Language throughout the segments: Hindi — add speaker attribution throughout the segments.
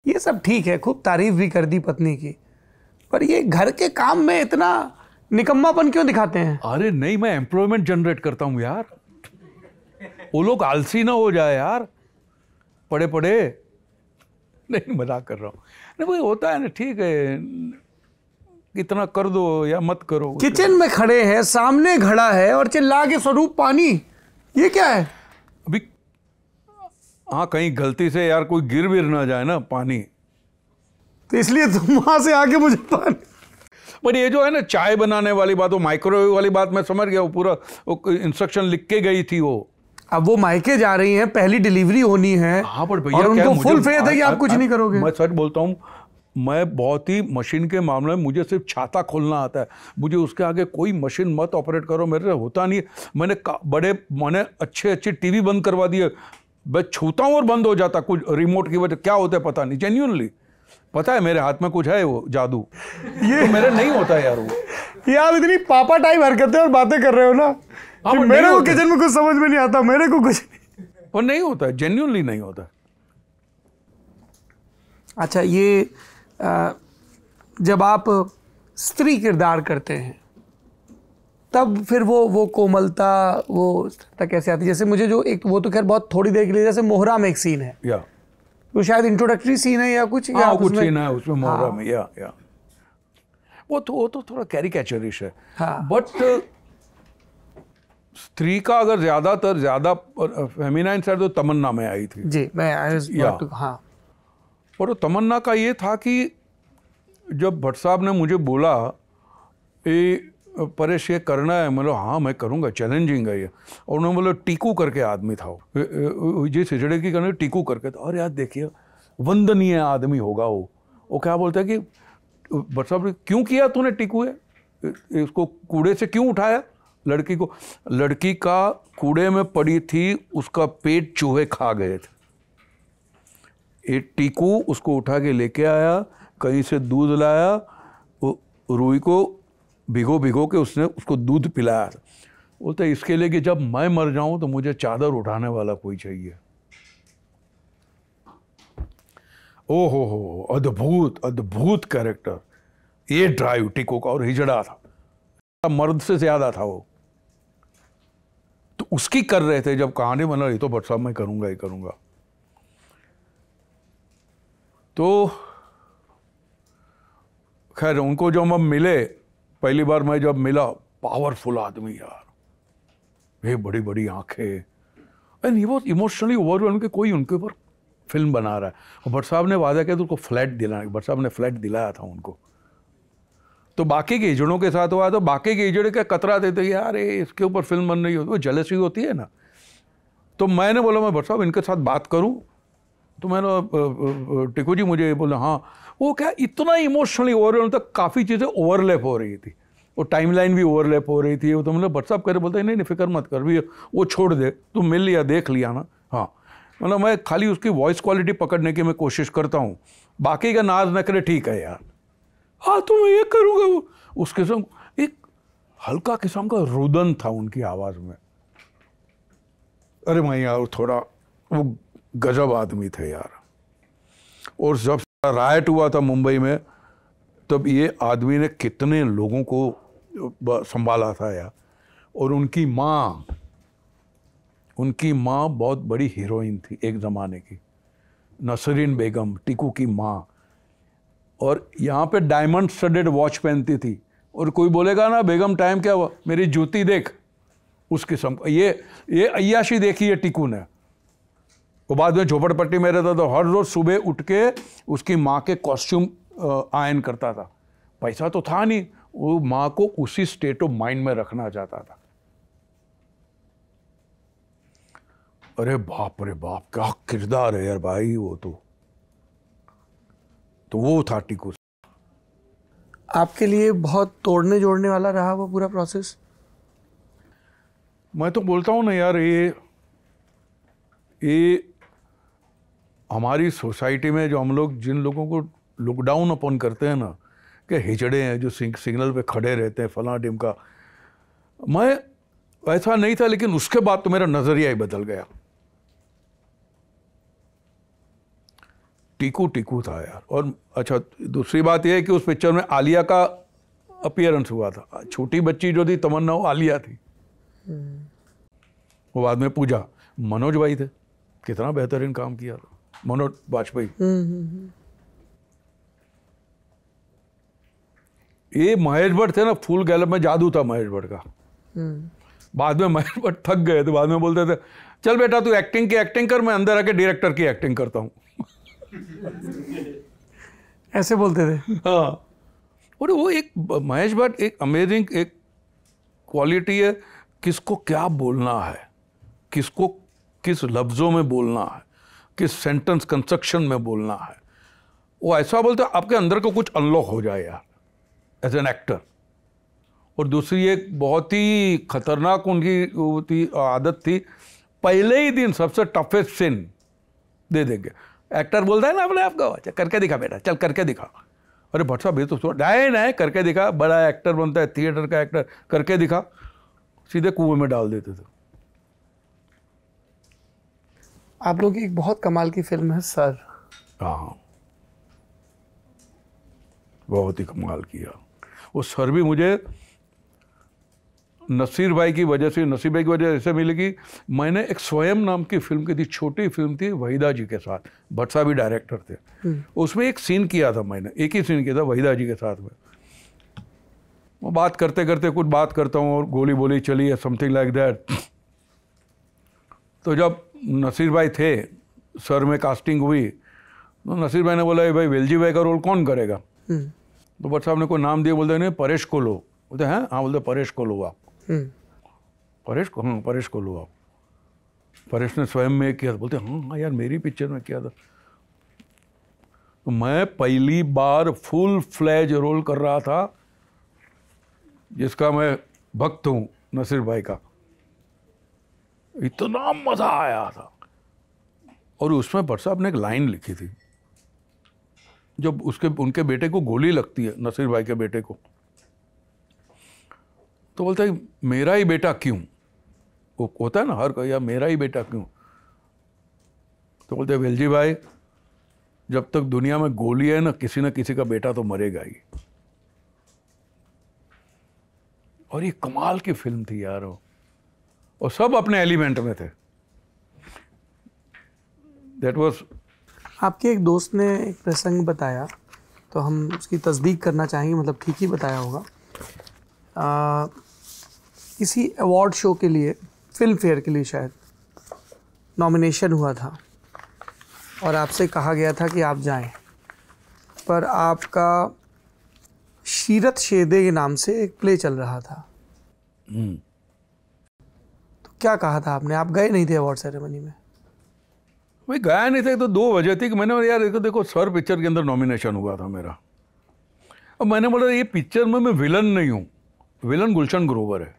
Speaker 1: ये सब ठीक है, खूब तारीफ भी कर दी पत्नी की, पर ये घर के काम में इतना निकम्मापन क्यों दिखाते हैं?
Speaker 2: अरे नहीं, मैं एम्प्लॉयमेंट जनरेट करता हूं यार, वो लोग आलसी ना हो जाए यार पड़े पड़े। नहीं, मजाक कर रहा हूँ। नहीं भाई, होता है ना, ठीक है, इतना कर दो या मत करो।
Speaker 1: किचन में खड़े हैं, सामने घड़ा है और चिल्ला के स्वरूप पानी, ये क्या है?
Speaker 2: अभी हाँ, कहीं गलती से यार कोई गिर विर ना जाए ना पानी,
Speaker 1: तो इसलिए तुम वहां से आके मुझे पानी।
Speaker 2: पर ये जो है ना चाय बनाने वाली बात, वो माइक्रोवेव वाली बात मैं समझ गया, वो पूरा इंस्ट्रक्शन लिख के गई थी वो।
Speaker 1: अब वो मायके जा रही हैं, पहली डिलीवरी होनी है।
Speaker 2: हाँ, पर भैया
Speaker 1: और उनको फुल फेथ है कि आप कुछ नहीं
Speaker 2: मैं
Speaker 1: करोगे।
Speaker 2: सच बोलता हूँ, मैं बहुत ही मशीन के मामले में मुझे सिर्फ छाता खोलना आता है, मुझे उसके आगे कोई मशीन मत ऑपरेट करो, मेरे से होता नहीं है। मैंने अच्छे टीवी बंद करवा दिए, मैं छूता हूँ और बंद हो जाता, कुछ रिमोट की वजह, क्या होता है पता नहीं, जेन्युइनली पता है मेरे हाथ में कुछ है वो जादू, ये तो मेरे नहीं होता यार वो।
Speaker 1: ये आप इतनी पापा टाइप हरकतें और बातें कर रहे हो ना कि मेरे को किचन में कुछ समझ में नहीं आता, मेरे को कुछ
Speaker 2: और नहीं होता है, जेन्युइनली नहीं होता।
Speaker 1: अच्छा, ये जब आप स्त्री किरदार करते हैं तब फिर वो कोमलता, वो कैसे आती है? जैसे मुझे जो एक, वो तो खैर बहुत थोड़ी देर के लिए, जैसे मोहरा में एक सीन है,
Speaker 2: या
Speaker 1: वो शायद इंट्रोडक्टरी सीन है या कुछ,
Speaker 2: हाँ, कुछ सीन है उसमें मोहरा
Speaker 1: हाँ।
Speaker 2: में, या वो तो थोड़ा कैरिकेचरिश है।
Speaker 1: हाँ।
Speaker 2: बट स्त्री का अगर ज्यादा फेमिनाइन साइड तो तमन्ना में आई थी
Speaker 1: जी, मैं हाँ।
Speaker 2: और वो तमन्ना का ये था कि जब भट्ट साहब ने मुझे बोला परेश ये करना है, मतलब हाँ मैं करूँगा, चैलेंजिंग है ये, और उन्होंने बोला टीकू करके आदमी था वो, जिस हिजड़े की करने टीकू करके था, और यार देखिए वंदनीय आदमी होगा वो क्या बोलता है कि भट्ट साहब ने क्यों किया तूने टीकू है, इसको कूड़े से क्यों उठाया लड़की को? लड़की का कूड़े में पड़ी थी, उसका पेट चूहे खा गए थे, एक टीकू उसको उठा के लेके आया, कहीं से दूध लाया, वो रूई को भिगो के उसने उसको दूध पिलाया। बोलते इसके लिए कि जब मैं मर जाऊं तो मुझे चादर उठाने वाला कोई चाहिए। ओहो, अद्भुत कैरेक्टर, ये ड्राइव टीकू का, और हिजड़ा था, मर्द से ज्यादा था वो, तो उसकी कर रहे थे। जब कहानी बना रही तो भट्ट साहब मैं करूंगा ही करूंगा, तो खैर उनको जब हम मिले, पहली बार मैं जब मिला, पावरफुल आदमी यार, ये बड़ी बड़ी आंखें, and he was emotionally overwhelmed कि कोई उनके ऊपर फिल्म बना रहा है। और भट्ट साहब ने वादा किया तो उसको फ्लैट दिलाना, भट्ट साहब ने फ्लैट दिलाया था उनको। तो बाकी के हिजड़ों के साथ हुआ तो बाकी के हिजड़े क्या कतरा देते यार इसके ऊपर फिल्म बन रही होती, वो जेलसी होती है ना। तो मैंने बोला मैं भट्ट साहब इनके साथ बात करूं, तो मैंने टिकू जी मुझे बोला हाँ, वो क्या इतना इमोशनली ओवरऑल तक काफ़ी चीज़ें ओवरलैप हो रही थी, वो टाइमलाइन भी ओवरलैप हो रही थी। वो तो मतलब भट्ट साहब करे बोलते नहीं नहीं फिक्र मत कर, भी वो छोड़ दे, तुम मिल लिया देख लिया ना। हाँ, मतलब मैं खाली उसकी वॉइस क्वालिटी पकड़ने की मैं कोशिश करता हूँ, बाकी का नाज न करे ठीक है यार, हाँ तो मैं ये करूँगा। वो उस किस्म एक हल्का किस्म का रुदन था उनकी आवाज़ में। अरे मैं यार थोड़ा वो गजब आदमी थे यार। और जब रायट हुआ था मुंबई में, तब ये आदमी ने कितने लोगों को संभाला था यार। और उनकी माँ बहुत बड़ी हीरोइन थी एक ज़माने की, नसरीन बेगम, टीकू की माँ। और यहाँ पे डायमंड स्टडेड वॉच पहनती थी, और कोई बोलेगा ना बेगम टाइम क्या हुआ, मेरी जूती देख, उस किस्म का। ये अय्याशी देखी है टीकू ने। वो बाद में झोपड़पट्टी में रहता तो हर रोज सुबह उठ के उसकी माँ के कॉस्ट्यूम आयन करता था। पैसा तो था नहीं, वो माँ को उसी स्टेट ऑफ माइंड में रखना चाहता था। अरे बाप रे बाप, क्या किरदार है यार भाई वो तो वो था टीकू।
Speaker 1: आपके लिए बहुत तोड़ने जोड़ने वाला रहा वो पूरा प्रोसेस?
Speaker 2: मैं तो बोलता हूँ ना यार, ये हमारी सोसाइटी में जो हम लोग जिन लोगों को लुक डाउन अपन करते हैं ना, कि हिजड़े हैं जो सिग्नल पे खड़े रहते हैं फलां ढिमका, मैं ऐसा नहीं था, लेकिन उसके बाद तो मेरा नजरिया ही बदल गया। टीकू टीकू था यार। और अच्छा, दूसरी बात यह है कि उस पिक्चर में आलिया का अपीयरेंस हुआ था। छोटी बच्ची जो थी तमन्ना, वो आलिया थी। वो बाद में पूजा। मनोज भाई थे, कितना बेहतरीन काम किया था मनोज वाजपेयी। ये महेश भट्ट थे ना, फुल गैलप में जादू था महेश भट्ट का। बाद में महेश भट्ट थक गए तो बाद में बोलते थे, चल बेटा तू एक्टिंग की एक्टिंग कर, मैं अंदर आके डायरेक्टर की एक्टिंग करता हूँ।
Speaker 1: ऐसे बोलते थे।
Speaker 2: हाँ, और वो एक महेश भट्ट एक अमेजिंग एक क्वालिटी है, किसको क्या बोलना है, किसको किस लफ्ज़ों में बोलना है, किस सेंटेंस कंस्ट्रक्शन में बोलना है। वो ऐसा बोलते आपके अंदर को कुछ अनलॉक हो जाए यार एज एन एक्टर। और दूसरी एक बहुत ही खतरनाक उनकी आदत थी, पहले ही दिन सबसे टफेस्ट सीन दे देंगे। एक्टर बोलता है ना अपने आप को, अच्छा करके दिखा बेटा, चल करके दिखा। अरे भट्ट साहब ये तो नहीं करके दिखा, बड़ा एक्टर बनता है, थिएटर का एक्टर, करके दिखा, सीधे कुएं में डाल देते थे।
Speaker 1: आप लोग की एक बहुत कमाल की फिल्म है सर।
Speaker 2: हाँ, बहुत ही कमाल किया वो सर भी। मुझे नसीर भाई की वजह से, नसीर भाई की वजह ऐसे मिली कि मैंने एक स्वयं नाम की फिल्म की थी, छोटी फिल्म थी वहीदा जी के साथ, भट्ट साहब भी डायरेक्टर थे। उसमें एक सीन किया था मैंने, एक ही सीन किया था वहीदा जी के साथ में। वो बात करते करते कुछ बात करता हूँ और गोली बोली चली है, समथिंग लाइक दैट। तो जब नसीर भाई थे, सर में कास्टिंग हुई, तो नसीर भाई ने बोला भाई वेलजी भाई का रोल कौन करेगा। तो भट्ट साहब ने कोई नाम दिया, बोलते नहीं परेश को लो। बोलते हैं हाँ, बोलते परेश को लो आप। परेश को, हाँ परेश को लो आप। परेश ने स्वयं में किया था। बोलते हाँ यार मेरी पिक्चर में किया था। तो मैं पहली बार फुल फ्लैज रोल कर रहा था, जिसका मैं भक्त हूँ नसीर भाई का। इतना मजा आया था। और उसमें भट्ट साहब ने एक लाइन लिखी थी, जब उनके बेटे को गोली लगती है, नसीर भाई के बेटे को, तो बोलता है मेरा ही बेटा क्यों। वो होता है ना हर कोई, यार मेरा ही बेटा क्यों। तो बोलते हैं वेलजी भाई, जब तक दुनिया में गोली है ना किसी का बेटा तो मरेगा ही। और ये कमाल की फिल्म थी यार वो, और सब अपने एलिमेंट में थे। That was.
Speaker 1: आपके एक दोस्त ने एक प्रसंग बताया, तो हम उसकी तस्दीक करना चाहेंगे, मतलब ठीक ही बताया होगा। किसी अवार्ड शो के लिए, फिल्म फेयर के लिए शायद, नॉमिनेशन हुआ था और आपसे कहा गया था कि आप जाएं, पर आपका शीरत शेदे के नाम से एक प्ले चल रहा था। तो क्या कहा था आपने? आप गए नहीं थे अवार्ड सेरेमनी में?
Speaker 2: भाई गया नहीं था। तो 2 वजह थी कि मैंने यार देखो सर पिक्चर के अंदर नॉमिनेशन हुआ था मेरा। अब मैंने बोला ये पिक्चर में मैं विलन नहीं हूँ, विलन गुलशन ग्रोवर है,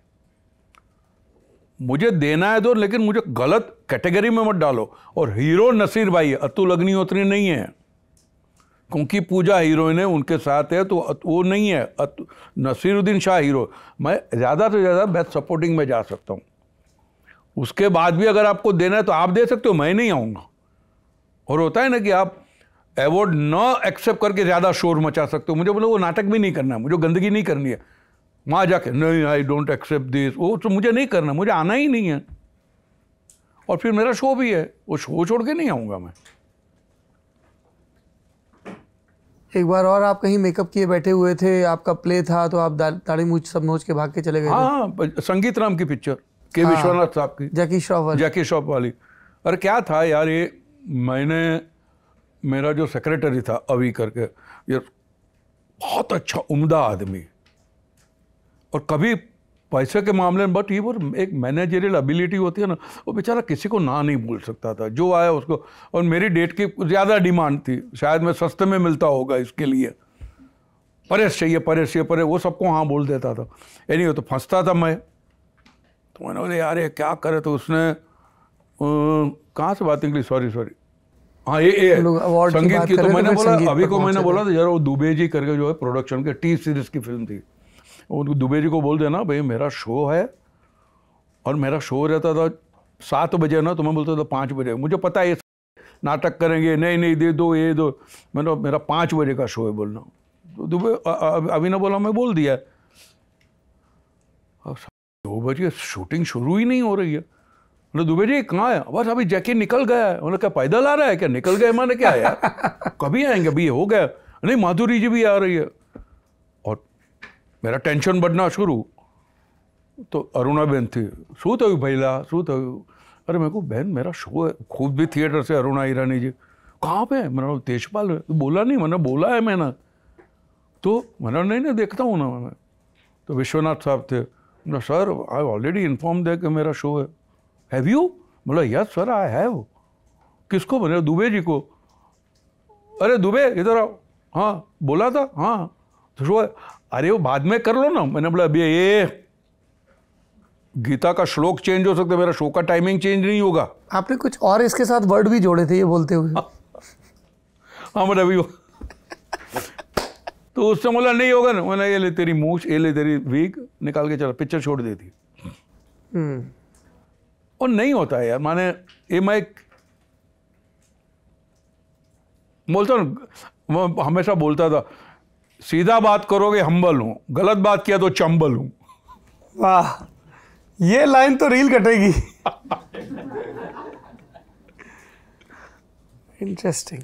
Speaker 2: मुझे देना है दो, लेकिन मुझे गलत कैटेगरी में मत डालो। और हीरो नसीर भाई है, अतुल अग्निहोत्री नहीं है, क्योंकि पूजा हीरोइन है उनके साथ है, तो वो नहीं है। नसीरुद्दीन शाह हीरो। मैं ज़्यादा से ज़्यादा बेस्ट सपोर्टिंग में जा सकता हूँ। उसके बाद भी अगर आपको देना है तो आप दे सकते हो, मैं नहीं आऊँगा। और होता है ना कि आप अवार्ड न एक्सेप्ट करके ज़्यादा शोर मचा सकते हो। मुझे बोलो वो नाटक भी नहीं करना है, मुझे गंदगी नहीं करनी है, वहाँ जाके नहीं आई डोंट एक्सेप्ट दिस, वो तो मुझे नहीं करना, मुझे आना ही नहीं है। और फिर मेरा शो भी है, वो शो छोड़ के नहीं आऊँगा मैं।
Speaker 1: एक बार और आप कहीं मेकअप किए बैठे हुए थे, आपका प्ले था, तो आप दाढ़ी मूंछ सब नोच के भाग के चले गए।
Speaker 2: हाँ, संगीत राम की पिक्चर, के विश्वनाथ साहब की, जैकी श्रॉफ वाली। अरे क्या था यार, ये मेरा जो सेक्रेटरी था अभी करके, ये बहुत अच्छा उम्दा आदमी, और कभी पैसे के मामले में, बट ये वो एक मैनेजरियल एबिलिटी होती है ना, वो बेचारा किसी को ना नहीं बोल सकता था, जो आया उसको। और मेरी डेट की ज़्यादा डिमांड थी, शायद मैं सस्ते में मिलता होगा इसके लिए, परेश चाहिए परेश चाहिए परेश, वो सबको हाँ बोल देता था। एनीवे तो फंसता था मैं। तो मैंने बोले यार ये क्या करे। तो उसने कहाँ से बात निकली, सॉरी हाँ ये संगीत की। तो मैंने बोला अभी को, मैंने बोला था यार वो दुबे जी करके जो है प्रोडक्शन के टी सीरीज की फिल्म थी, उनको दुबे जी को बोल देना भाई मेरा शो है, और मेरा शो रहता था 7 बजे ना, तो मैं बोलता था 5 बजे। मुझे पता है नाटक करेंगे, नहीं नहीं दे दो ये दो। मैंने मेरा 5 बजे का शो है बोलना, तो दुबे अभी ना बोला, मैं बोल दिया। अब 2 बजे शूटिंग शुरू ही नहीं हो रही है। बोले दुबे जी कहाँ है? बस अभी जैकी निकल गया है। उन्होंने क्या पैदल आ रहा है क्या? निकल गए माने क्या यार, कभी आएंगे? अभी हो गया। नहीं माधुरी जी भी आ रही है। और मेरा टेंशन बढ़ना शुरू। तो अरुणा बहन थी, शू थयु भैला, शू थयु? अरे मेरे को बहन मेरा शो है, खुद भी थिएटर से अरुणा ईरानी जी, कहाँ पे? मैंने तेजपाल है। बोला नहीं, मैंने बोला है मैंने। तो मैंने नहीं देखता हूँ ना मैं। तो विश्वनाथ साहब थे, सर आई ऑलरेडी इन्फॉर्म है कि मेरा शो है। Have you? बोला यस सर आई हैव। किसको? मैंने दुबे जी को। अरे दुबे इधर आओ। हाँ बोला था, हाँ तो शो है। अरे वो बाद में कर लो ना। मैंने बोला अभी ये गीता का श्लोक चेंज हो सकता है, मेरा शो का टाइमिंग चेंज नहीं होगा।
Speaker 1: आपने कुछ और इसके साथ वर्ड भी जोड़े थे ये बोलते हुए।
Speaker 2: हाँ मतलब अभी तो उससे बोला नहीं होगा ना। मैंने ये ले तेरी मूछ, ये ले तेरी वीक, निकाल के चला, पिक्चर छोड़ देती। और नहीं होता है यार, माने ये मैं बोलता हूँ, मैं हमेशा बोलता था सीधा बात करोगे हम्बल हूं, गलत बात किया तो चंबल हूं।
Speaker 1: वाह, ये लाइन तो रील कटेगी। इंटरेस्टिंग।